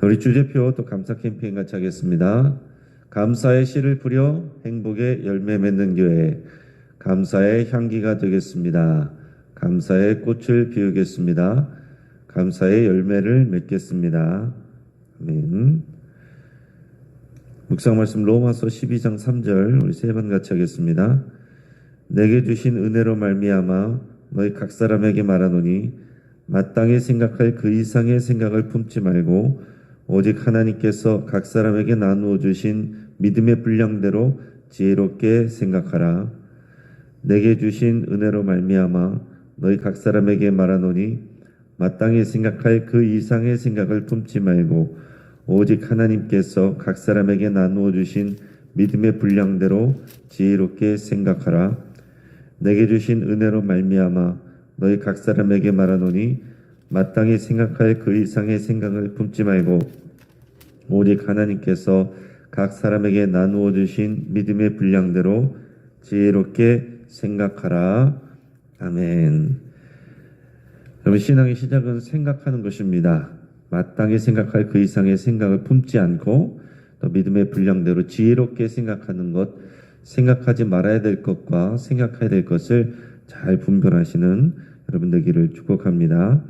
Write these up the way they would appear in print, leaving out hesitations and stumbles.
우리 주제표 또 감사 캠페인 같이 하겠습니다. 감사의 씨를 뿌려 행복의 열매 맺는 교회, 감사의 향기가 되겠습니다. 감사의 꽃을 피우겠습니다. 감사의 열매를 맺겠습니다. 아멘. 묵상 말씀 로마서 12장 3절 우리 세 번 같이 하겠습니다. 내게 주신 은혜로 말미암아 너희 각 사람에게 말하노니 마땅히 생각할 그 이상의 생각을 품지 말고 오직 하나님께서 각 사람에게 나누어 주신 믿음의 분량대로 지혜롭게 생각하라. 내게 주신 은혜로 말미암아 너희 각 사람에게 말하노니 마땅히 생각할 그 이상의 생각을 품지 말고 오직 하나님께서 각 사람에게 나누어 주신 믿음의 분량대로 지혜롭게 생각하라. 내게 주신 은혜로 말미암아 너희 각 사람에게 말하노니 마땅히 생각할 그 이상의 생각을 품지 말고 오직 하나님께서 각 사람에게 나누어 주신 믿음의 분량대로 지혜롭게 생각하라. 아멘. 여러분, 신앙의 시작은 생각하는 것입니다. 마땅히 생각할 그 이상의 생각을 품지 않고 또 믿음의 분량대로 지혜롭게 생각하는 것, 생각하지 말아야 될 것과 생각해야 될 것을 잘 분별하시는 여러분 되기를 축복합니다.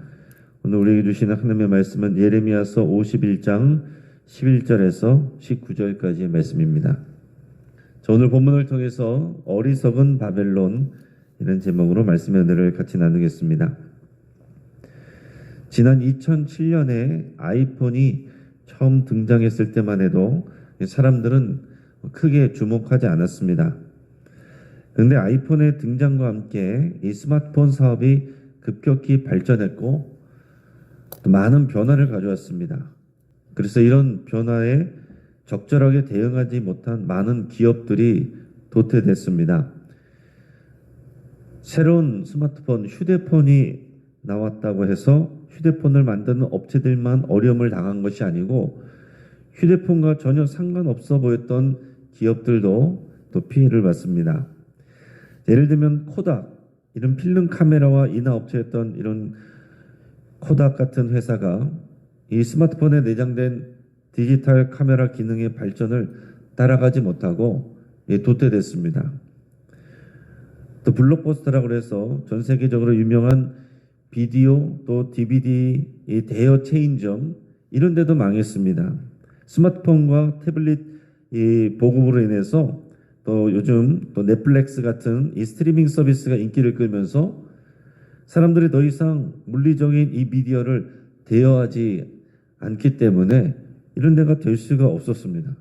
오늘 우리에게 주시는 하나님의 말씀은 예레미야서 51장 11절에서 19절까지의 말씀입니다. 자, 오늘 본문을 통해서 어리석은 바벨론 이런 제목으로 말씀의 은혜를 같이 나누겠습니다. 지난 2007년에 아이폰이 처음 등장했을 때만 해도 사람들은 크게 주목하지 않았습니다. 그런데 아이폰의 등장과 함께 이 스마트폰 사업이 급격히 발전했고 또 많은 변화를 가져왔습니다. 그래서 이런 변화에 적절하게 대응하지 못한 많은 기업들이 도태됐습니다. 새로운 스마트폰, 휴대폰이 나왔다고 해서 휴대폰을 만드는 업체들만 어려움을 당한 것이 아니고 휴대폰과 전혀 상관없어 보였던 기업들도 또 피해를 받습니다. 예를 들면 코닥, 이런 필름 카메라와 인화 업체였던 이런 코닥 같은 회사가 이 스마트폰에 내장된 디지털 카메라 기능의 발전을 따라가지 못하고 도태됐습니다. 또 블록버스터라고 해서 전 세계적으로 유명한 비디오 또 DVD 대여 체인점 이런 데도 망했습니다. 스마트폰과 태블릿 보급으로 인해서 또 요즘 또 넷플릭스 같은 이 스트리밍 서비스가 인기를 끌면서 사람들이 더 이상 물리적인 이 미디어를 대여하지 않기 때문에 이런 데가 될 수가 없었습니다.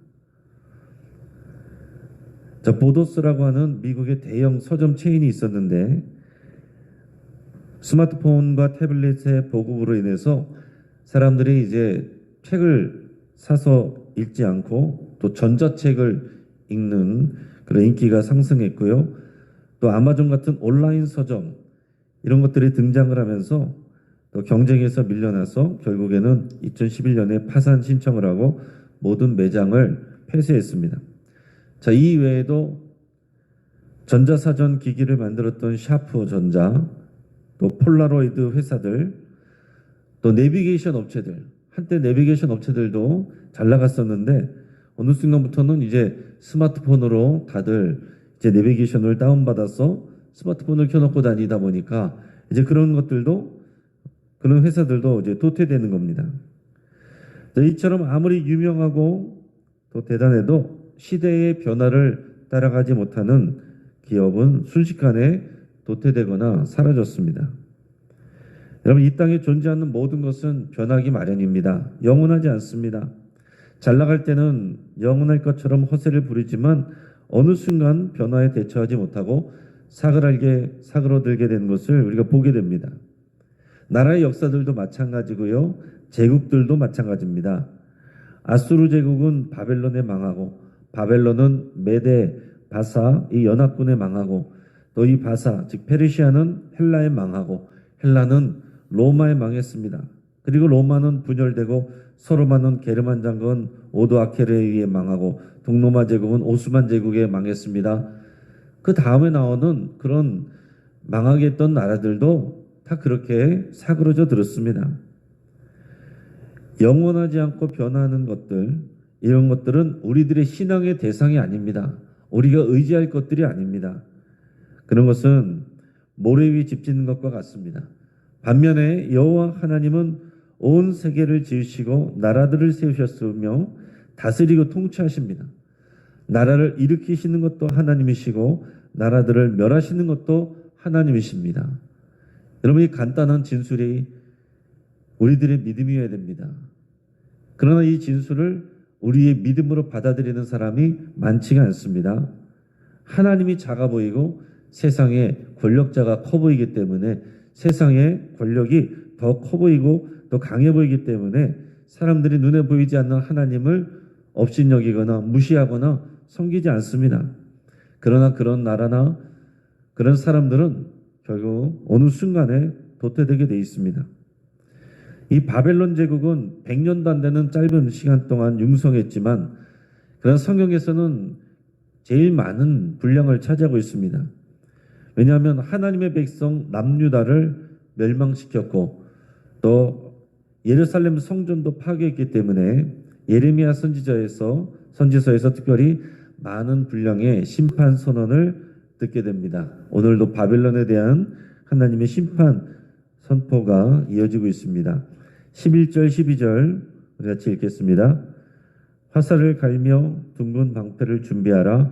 자, 보도스라고 하는 미국의 대형 서점 체인이 있었는데 스마트폰과 태블릿의 보급으로 인해서 사람들이 이제 책을 사서 읽지 않고 또 전자책을 읽는 그런 인기가 상승했고요. 또 아마존 같은 온라인 서점 이런 것들이 등장을 하면서 또 경쟁에서 밀려나서 결국에는 2011년에 파산 신청을 하고 모든 매장을 폐쇄했습니다. 자, 이 외에도 전자사전 기기를 만들었던 샤프전자, 또 폴라로이드 회사들, 또 내비게이션 업체들, 한때 내비게이션 업체들도 잘 나갔었는데 어느 순간부터는 이제 스마트폰으로 다들 이제 내비게이션을 다운받아서 스마트폰을 켜놓고 다니다 보니까 이제 그런 것들도 그런 회사들도 이제 도태되는 겁니다. 이처럼 아무리 유명하고 또 대단해도 시대의 변화를 따라가지 못하는 기업은 순식간에 도태되거나 사라졌습니다. 여러분, 이 땅에 존재하는 모든 것은 변하기 마련입니다. 영원하지 않습니다. 잘 나갈 때는 영원할 것처럼 허세를 부리지만 어느 순간 변화에 대처하지 못하고 사그러들게 되는 것을 우리가 보게 됩니다. 나라의 역사들도 마찬가지고요. 제국들도 마찬가지입니다. 아수르 제국은 바벨론에 망하고 바벨론은 메데, 바사 이 연합군에 망하고 또 이 바사 즉 페르시아는 헬라에 망하고 헬라는 로마에 망했습니다. 그리고 로마는 분열되고 서로마는 게르만 장군 오도아케르에 의해 망하고 동로마 제국은 오스만 제국에 망했습니다. 그 다음에 나오는 그런 망하게 했던 나라들도 다 그렇게 사그러져 들었습니다. 영원하지 않고 변화하는 것들, 이런 것들은 우리들의 신앙의 대상이 아닙니다. 우리가 의지할 것들이 아닙니다. 그런 것은 모래 위에 집 짓는 것과 같습니다. 반면에 여호와 하나님은 온 세계를 지으시고 나라들을 세우셨으며 다스리고 통치하십니다. 나라를 일으키시는 것도 하나님이시고 나라들을 멸하시는 것도 하나님이십니다. 여러분, 이 간단한 진술이 우리들의 믿음이어야 됩니다. 그러나 이 진술을 우리의 믿음으로 받아들이는 사람이 많지가 않습니다. 하나님이 작아 보이고 세상에 권력자가 커 보이기 때문에, 세상에 권력이 더 커 보이고 더 강해 보이기 때문에 사람들이 눈에 보이지 않는 하나님을 업신여기거나 무시하거나 섬기지 않습니다. 그러나 그런 나라나 그런 사람들은 결국 어느 순간에 도태되게 돼 있습니다. 이 바벨론 제국은 100년도 안 되는 짧은 시간 동안 융성했지만, 그런 성경에서는 제일 많은 분량을 차지하고 있습니다. 왜냐하면 하나님의 백성 남유다를 멸망시켰고 또 예루살렘 성전도 파괴했기 때문에 예레미야 선지서에서 특별히 많은 분량의 심판 선언을 듣게 됩니다. 오늘도 바벨론에 대한 하나님의 심판 선포가 이어지고 있습니다. 11절 12절 우리 같이 읽겠습니다. 화살을 갈며 둥근 방패를 준비하라.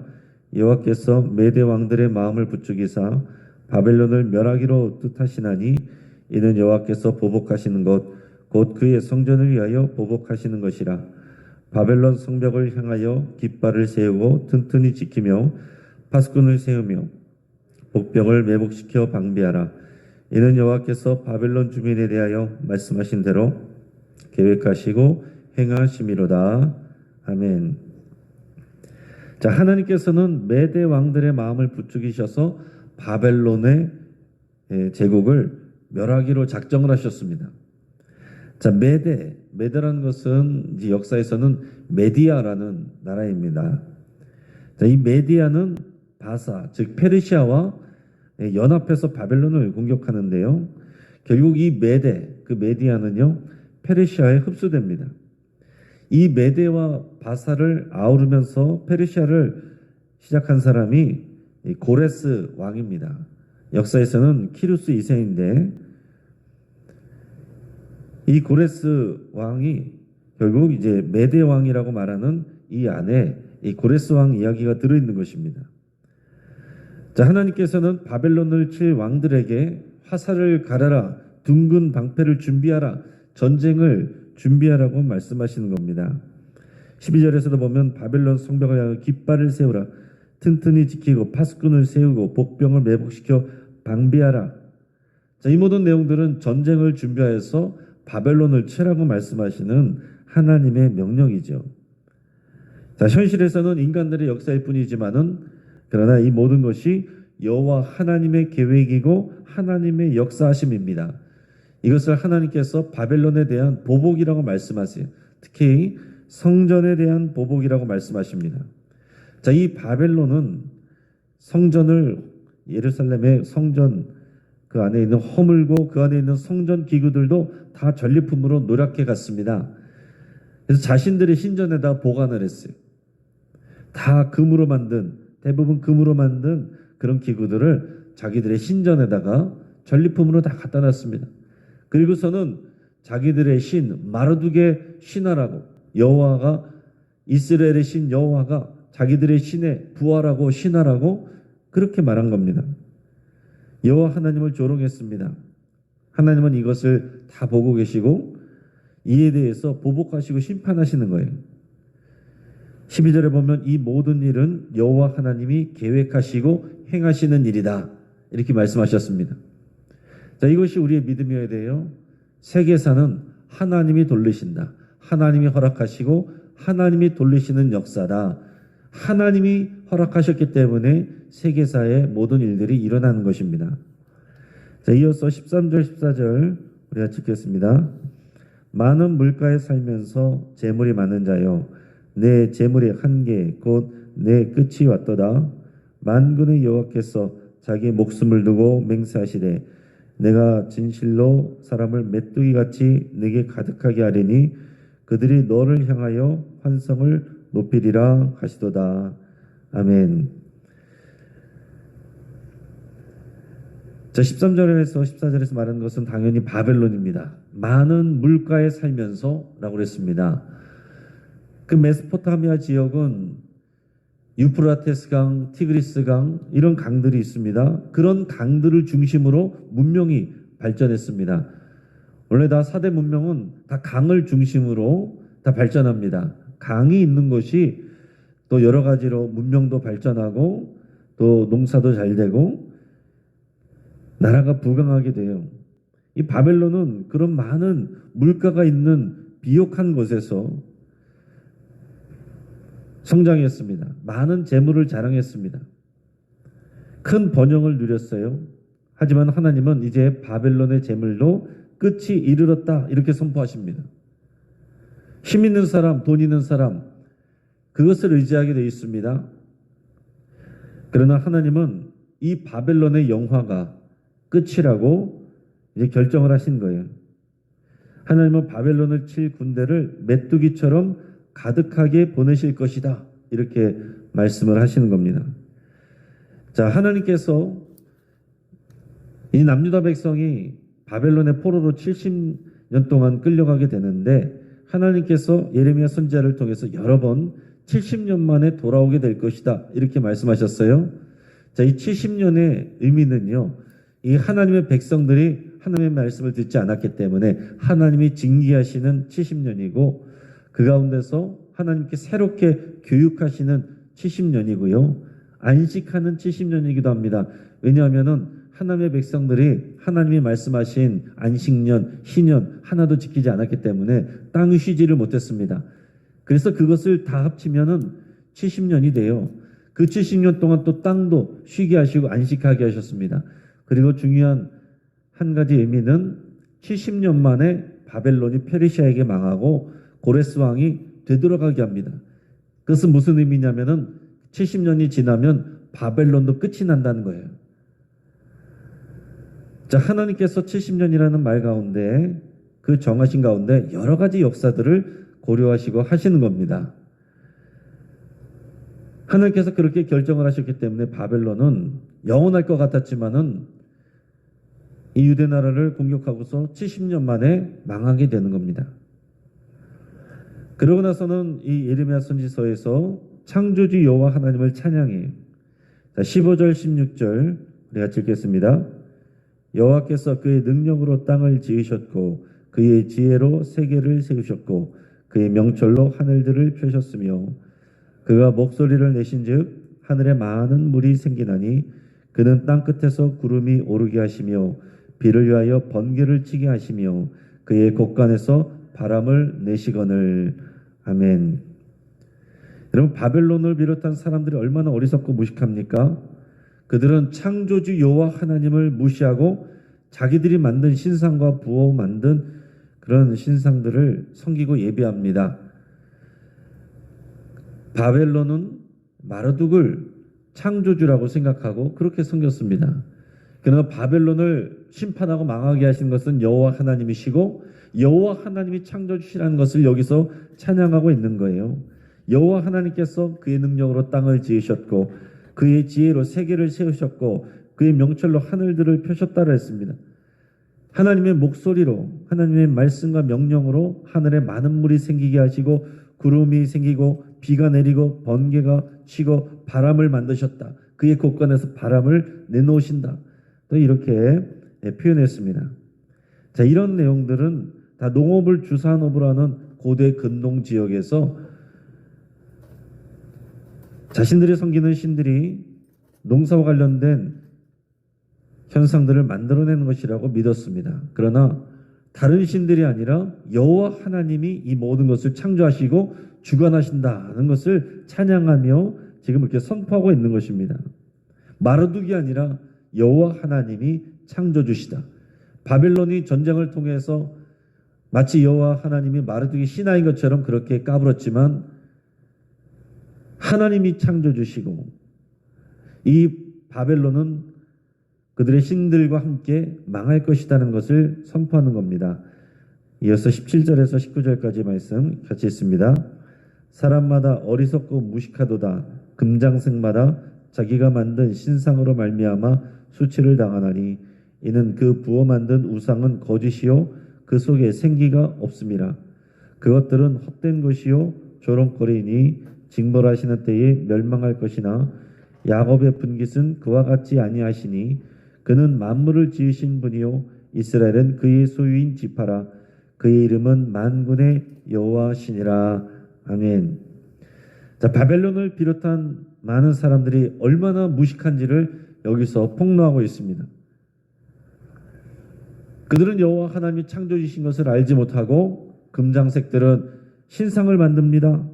여호와께서 메대 왕들의 마음을 부추기사 바벨론을 멸하기로 뜻하시나니 이는 여호와께서 보복하시는 것 곧 그의 성전을 위하여 보복하시는 것이라. 바벨론 성벽을 향하여 깃발을 세우고 튼튼히 지키며 파수꾼을 세우며 복병을 매복시켜 방비하라. 이는 여호와께서 바벨론 주민에 대하여 말씀하신 대로 계획하시고 행하심이로다. 아멘. 자, 하나님께서는 메대 왕들의 마음을 부추기셔서 바벨론의 제국을 멸하기로 작정을 하셨습니다. 자, 메대라는 것은 이제 역사에서는 메디아라는 나라입니다. 자, 이 메디아는 바사, 즉 페르시아와 연합해서 바벨론을 공격하는데요. 결국 이 메디아는요, 페르시아에 흡수됩니다. 이 메대와 바사를 아우르면서 페르시아를 시작한 사람이 고레스 왕입니다. 역사에서는 키루스 2세인데, 이 고레스 왕이 결국 이제 메대 왕이라고 말하는 이 안에 이 고레스 왕 이야기가 들어있는 것입니다. 자, 하나님께서는 바벨론을 칠 왕들에게 화살을 갈아라, 둥근 방패를 준비하라, 전쟁을 준비하라고 말씀하시는 겁니다. 12절에서도 보면 바벨론 성벽을 향해 깃발을 세우라, 튼튼히 지키고 파수꾼을 세우고 복병을 매복시켜 방비하라. 자, 이 모든 내용들은 전쟁을 준비하여서 바벨론을 치라고 말씀하시는 하나님의 명령이죠. 자, 현실에서는 인간들의 역사일 뿐이지만은 그러나 이 모든 것이 여호와 하나님의 계획이고 하나님의 역사하심입니다. 이것을 하나님께서 바벨론에 대한 보복이라고 말씀하세요. 특히 성전에 대한 보복이라고 말씀하십니다. 자, 이 바벨론은 성전을, 예루살렘의 성전 그 안에 있는 허물고 그 안에 있는 성전 기구들도 다 전리품으로 노력해 갔습니다. 그래서 자신들의 신전에다 보관을 했어요. 다 금으로 만든, 대부분 금으로 만든 그런 기구들을 자기들의 신전에다가 전리품으로 다 갖다 놨습니다. 그리고서는 자기들의 신 마르둑의 신하라고, 여호와가 이스라엘의 신 여호와가 자기들의 신의 부하라고, 신하라고 그렇게 말한 겁니다. 여호와 하나님을 조롱했습니다. 하나님은 이것을 다 보고 계시고 이에 대해서 보복하시고 심판하시는 거예요. 12절에 보면 이 모든 일은 여호와 하나님이 계획하시고 행하시는 일이다, 이렇게 말씀하셨습니다. 자, 이것이 우리의 믿음이어야 돼요. 세계사는 하나님이 돌리신다, 하나님이 허락하시고 하나님이 돌리시는 역사다. 하나님이 허락하셨기 때문에 세계사의 모든 일들이 일어나는 것입니다. 자, 이어서 13절 14절 우리가 읽겠습니다. 많은 물가에 살면서 재물이 많은 자여, 내 재물의 한계 곧 내 끝이 왔도다. 만군의 여호와께서 자기 목숨을 두고 맹세하시되 내가 진실로 사람을 메뚜기같이 내게 가득하게 하리니 그들이 너를 향하여 환성을 높이리라 하시도다. 아멘. 자, 13절에서 14절에서 말하는 것은 당연히 바벨론입니다. 많은 물가에 살면서 라고 그랬습니다. 그 메소포타미아 지역은 유프라테스 강, 티그리스 강 이런 강들이 있습니다. 그런 강들을 중심으로 문명이 발전했습니다. 원래 다 4대 문명은 다 강을 중심으로 다 발전합니다. 강이 있는 곳이 또 여러 가지로 문명도 발전하고 또 농사도 잘 되고 나라가 부강하게 돼요. 이 바벨론은 그런 많은 물가가 있는 비옥한 곳에서 성장했습니다. 많은 재물을 자랑했습니다. 큰 번영을 누렸어요. 하지만 하나님은 이제 바벨론의 재물도 끝이 이르렀다 이렇게 선포하십니다. 힘 있는 사람, 돈 있는 사람 그것을 의지하게 되어 있습니다. 그러나 하나님은 이 바벨론의 영화가 끝이라고 이제 결정을 하신 거예요. 하나님은 바벨론을 칠 군대를 메뚜기처럼 가득하게 보내실 것이다. 이렇게 말씀을 하시는 겁니다. 자, 하나님께서 이 남유다 백성이 바벨론의 포로로 70년 동안 끌려가게 되는데 하나님께서 예레미야 선지자를 통해서 여러 번 70년 만에 돌아오게 될 것이다. 이렇게 말씀하셨어요. 자, 이 70년의 의미는요. 이 하나님의 백성들이 하나님의 말씀을 듣지 않았기 때문에 하나님이 징계하시는 70년이고 그 가운데서 하나님께 새롭게 교육하시는 70년이고요. 안식하는 70년이기도 합니다. 왜냐하면은 하나님의 백성들이 하나님이 말씀하신 안식년, 희년 하나도 지키지 않았기 때문에 땅 쉬지를 못했습니다. 그래서 그것을 다 합치면은 70년이 돼요. 그 70년 동안 또 땅도 쉬게 하시고 안식하게 하셨습니다. 그리고 중요한 한 가지 의미는 70년 만에 바벨론이 페르시아에게 망하고 고레스 왕이 되돌아가게 합니다. 그것은 무슨 의미냐면은 70년이 지나면 바벨론도 끝이 난다는 거예요. 자, 하나님께서 70년이라는 말 가운데 그 정하신 가운데 여러 가지 역사들을 고려하시고 하시는 겁니다. 하나님께서 그렇게 결정을 하셨기 때문에 바벨론은 영원할 것 같았지만은 이 유대 나라를 공격하고서 70년 만에 망하게 되는 겁니다. 그러고 나서는 이 예레미야 선지서에서 창조주 여호와 하나님을 찬양해요. 자, 15절 16절 우리 같이 읽겠습니다. 여호와께서 그의 능력으로 땅을 지으셨고 그의 지혜로 세계를 세우셨고 그의 명철로 하늘들을 펴셨으며 그가 목소리를 내신즉 하늘에 많은 물이 생기나니 그는 땅 끝에서 구름이 오르게 하시며 비를 위하여 번개를 치게 하시며 그의 곳간에서 바람을 내시거늘. 아멘. 여러분, 바벨론을 비롯한 사람들이 얼마나 어리석고 무식합니까? 그들은 창조주 여호와 하나님을 무시하고 자기들이 만든 신상과 부어 만든 그런 신상들을 섬기고 예배합니다. 바벨론은 마르둑을 창조주라고 생각하고 그렇게 섬겼습니다. 그러나 바벨론을 심판하고 망하게 하신 것은 여호와 하나님이시고 여호와 하나님이 창조주시라는 것을 여기서 찬양하고 있는 거예요. 여호와 하나님께서 그의 능력으로 땅을 지으셨고 그의 지혜로 세계를 세우셨고 그의 명철로 하늘들을 펴셨다라 했습니다. 하나님의 목소리로 하나님의 말씀과 명령으로 하늘에 많은 물이 생기게 하시고 구름이 생기고 비가 내리고 번개가 치고 바람을 만드셨다. 그의 곳간에서 바람을 내놓으신다. 또 이렇게 표현했습니다. 자, 이런 내용들은 다 농업을 주산업으로 하는 고대 근동 지역에서 자신들이 섬기는 신들이 농사와 관련된 현상들을 만들어내는 것이라고 믿었습니다. 그러나 다른 신들이 아니라 여호와 하나님이 이 모든 것을 창조하시고 주관하신다는 것을 찬양하며 지금 이렇게 선포하고 있는 것입니다. 마르둑이 아니라 여호와 하나님이 창조주시다. 바벨론이 전쟁을 통해서 마치 여호와 하나님이 마르둑이 신하인 것처럼 그렇게 까불었지만 하나님이 창조주시고 이 바벨론은 그들의 신들과 함께 망할 것이라는 것을 선포하는 겁니다. 이어서 17절에서 19절까지 말씀 같이 읽습니다. 사람마다 어리석고 무식하도다. 금장색마다 자기가 만든 신상으로 말미암아 수치를 당하나니 이는 그 부어 만든 우상은 거짓이요 그 속에 생기가 없음이라. 그것들은 헛된 것이요 조롱거리니 징벌하시는 때에 멸망할 것이나 야곱의 분깃은 그와 같지 아니하시니 그는 만물을 지으신 분이요 이스라엘은 그의 소유인 지파라. 그의 이름은 만군의 여호와시니라. 아멘. 자, 바벨론을 비롯한 많은 사람들이 얼마나 무식한지를 여기서 폭로하고 있습니다. 그들은 여호와 하나님이 창조주신 것을 알지 못하고 금장색들은 신상을 만듭니다.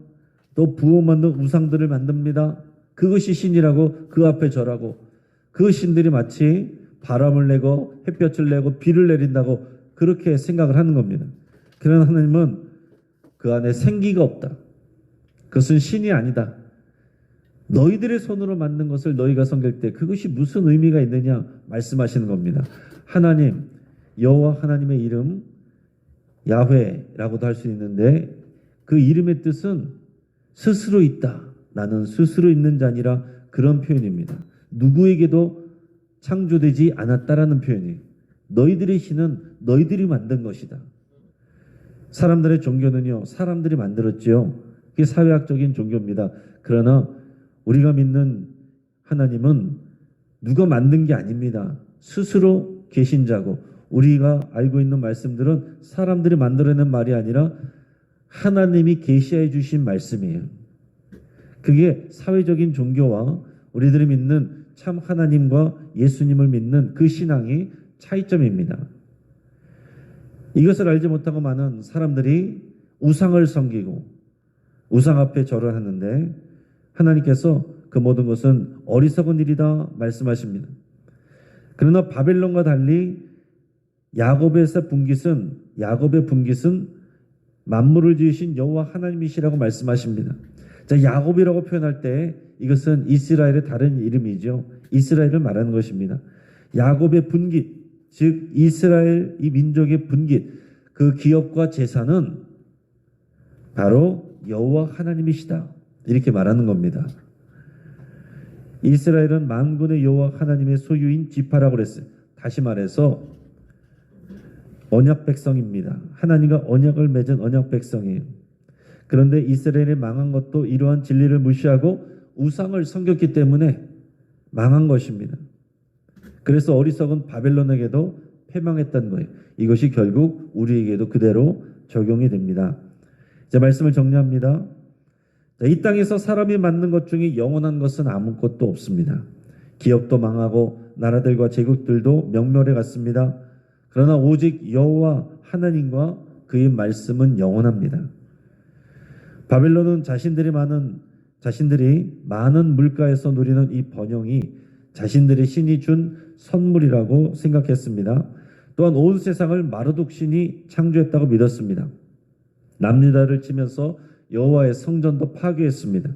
또 부어 만든 우상들을 만듭니다. 그것이 신이라고 그 앞에 절하고 그 신들이 마치 바람을 내고 햇볕을 내고 비를 내린다고 그렇게 생각을 하는 겁니다. 그러나 하나님은 그 안에 생기가 없다. 그것은 신이 아니다. 너희들의 손으로 만든 것을 너희가 섬길 때 그것이 무슨 의미가 있느냐 말씀하시는 겁니다. 하나님, 여호와 하나님의 이름 야훼라고도 할 수 있는데 그 이름의 뜻은 스스로 있다. 나는 스스로 있는 자니라 그런 표현입니다. 누구에게도 창조되지 않았다라는 표현이에요. 너희들의 신은 너희들이 만든 것이다. 사람들의 종교는요, 사람들이 만들었지요. 그게 사회학적인 종교입니다. 그러나 우리가 믿는 하나님은 누가 만든 게 아닙니다. 스스로 계신 자고 우리가 알고 있는 말씀들은 사람들이 만들어낸 말이 아니라 하나님이 계시해 주신 말씀이에요. 그게 사회적인 종교와 우리들이 믿는 참 하나님과 예수님을 믿는 그 신앙이 차이점입니다. 이것을 알지 못하고 많은 사람들이 우상을 섬기고 우상 앞에 절을 하는데 하나님께서 그 모든 것은 어리석은 일이다 말씀하십니다. 그러나 바벨론과 달리 야곱의 분깃은 만물을 지으신 여호와 하나님이시라고 말씀하십니다. 자, 야곱이라고 표현할 때 이것은 이스라엘의 다른 이름이죠. 이스라엘을 말하는 것입니다. 야곱의 분깃, 즉 이스라엘 이 민족의 분깃, 그 기업과 재산은 바로 여호와 하나님이시다. 이렇게 말하는 겁니다. 이스라엘은 만군의 여호와 하나님의 소유인 지파라고 그랬어요. 다시 말해서 언약 백성입니다. 하나님과 언약을 맺은 언약 백성이에요. 그런데 이스라엘이 망한 것도 이러한 진리를 무시하고 우상을 섬겼기 때문에 망한 것입니다. 그래서 어리석은 바벨론에게도 패망했던 거예요. 이것이 결국 우리에게도 그대로 적용이 됩니다. 이제 말씀을 정리합니다. 자, 이 땅에서 사람이 만든 것 중에 영원한 것은 아무것도 없습니다. 기업도 망하고 나라들과 제국들도 명멸해 갔습니다. 그러나 오직 여호와 하나님과 그의 말씀은 영원합니다. 바벨론은 자신들이 많은 물가에서 누리는 이 번영이 자신들의 신이 준 선물이라고 생각했습니다. 또한 온 세상을 마르둑 신이 창조했다고 믿었습니다. 남유다를 치면서 여호와의 성전도 파괴했습니다.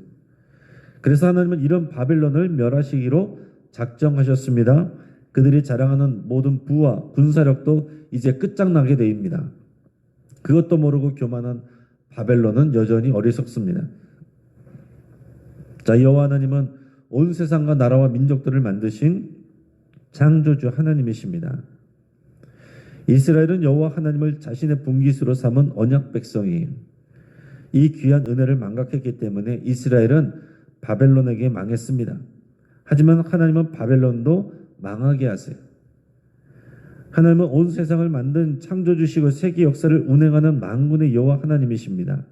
그래서 하나님은 이런 바벨론을 멸하시기로 작정하셨습니다. 그들이 자랑하는 모든 부와 군사력도 이제 끝장나게 되입니다. 그것도 모르고 교만한 바벨론은 여전히 어리석습니다. 자, 여호와 하나님은 온 세상과 나라와 민족들을 만드신 창조주 하나님이십니다. 이스라엘은 여호와 하나님을 자신의 분깃으로 삼은 언약 백성이에요. 이 귀한 은혜를 망각했기 때문에 이스라엘은 바벨론에게 망했습니다. 하지만 하나님은 바벨론도 망하게 하세요. 하나님은 온 세상을 만든 창조주시고 세계 역사를 운행하는 만군의 여호와 하나님이십니다.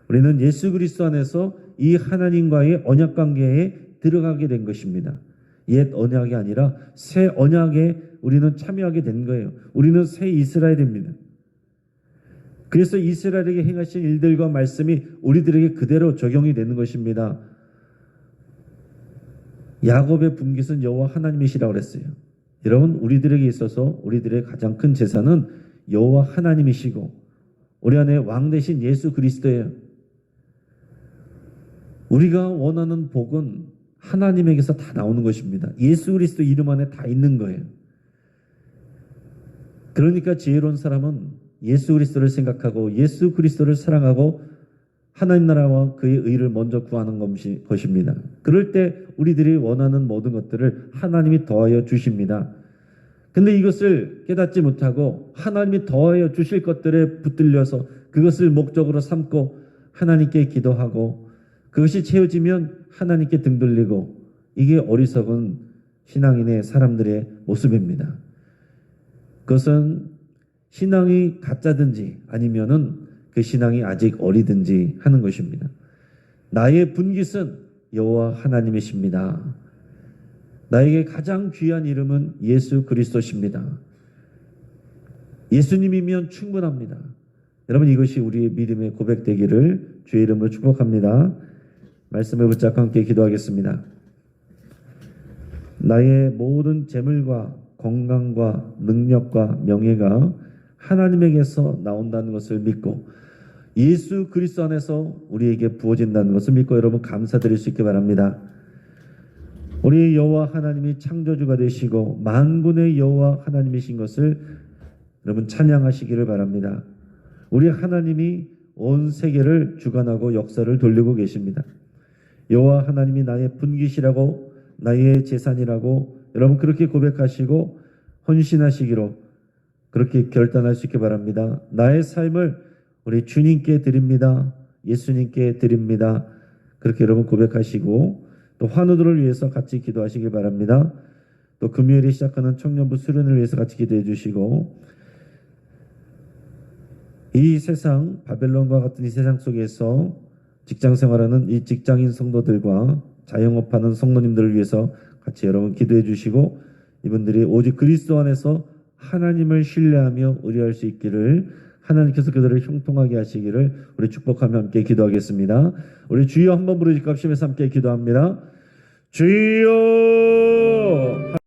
우리는 예수 그리스도 안에서 이 하나님과의 언약 관계에 들어가게 된 것입니다. 옛 언약이 아니라 새 언약에 우리는 참여하게 된 거예요. 우리는 새 이스라엘입니다. 그래서 이스라엘에게 행하신 일들과 말씀이 우리들에게 그대로 적용이 되는 것입니다. 야곱의 분깃은 여호와 하나님이시라고 그랬어요. 여러분, 우리들에게 있어서 우리들의 가장 큰 재산은 여호와 하나님이시고 우리 안에 왕 되신 예수 그리스도예요. 우리가 원하는 복은 하나님에게서 다 나오는 것입니다. 예수 그리스도 이름 안에 다 있는 거예요. 그러니까 지혜로운 사람은 예수 그리스도를 생각하고 예수 그리스도를 사랑하고 하나님 나라와 그의 의를 먼저 구하는 것입니다. 그럴 때 우리들이 원하는 모든 것들을 하나님이 더하여 주십니다. 근데 이것을 깨닫지 못하고 하나님이 더하여 주실 것들에 붙들려서 그것을 목적으로 삼고 하나님께 기도하고 그것이 채워지면 하나님께 등 돌리고, 이게 어리석은 신앙인의 사람들의 모습입니다. 그것은 신앙이 가짜든지 아니면은 그 신앙이 아직 어리든지 하는 것입니다. 나의 분깃은 여호와 하나님이십니다. 나에게 가장 귀한 이름은 예수 그리스도십니다. 예수님이면 충분합니다. 여러분, 이것이 우리의 믿음의 고백되기를 주의 이름으로 축복합니다. 말씀을 붙잡고 함께 기도하겠습니다. 나의 모든 재물과 건강과 능력과 명예가 하나님에게서 나온다는 것을 믿고 예수 그리스도 안에서 우리에게 부어진다는 것을 믿고 여러분 감사드릴 수 있기 바랍니다. 우리 여호와 하나님이 창조주가 되시고 만군의 여호와 하나님이신 것을 여러분 찬양하시기를 바랍니다. 우리 하나님이 온 세계를 주관하고 역사를 돌리고 계십니다. 여호와 하나님이 나의 분깃이라고 나의 재산이라고 여러분 그렇게 고백하시고 헌신하시기로 그렇게 결단할 수 있기 바랍니다. 나의 삶을 우리 주님께 드립니다. 예수님께 드립니다. 그렇게 여러분 고백하시고 또 환우들을 위해서 같이 기도하시기 바랍니다. 또 금요일에 시작하는 청년부 수련을 위해서 같이 기도해 주시고, 이 세상 바벨론과 같은 이 세상 속에서 직장 생활하는 이 직장인 성도들과 자영업하는 성도님들을 위해서 같이 여러분 기도해 주시고, 이분들이 오직 그리스도 안에서 하나님을 신뢰하며 의뢰할 수 있기를 하나님께서 그들을 형통하게 하시기를 우리 축복하며 함께 기도하겠습니다. 우리 주여 한번 부르짖고 합심해서 함께 기도합니다. 주여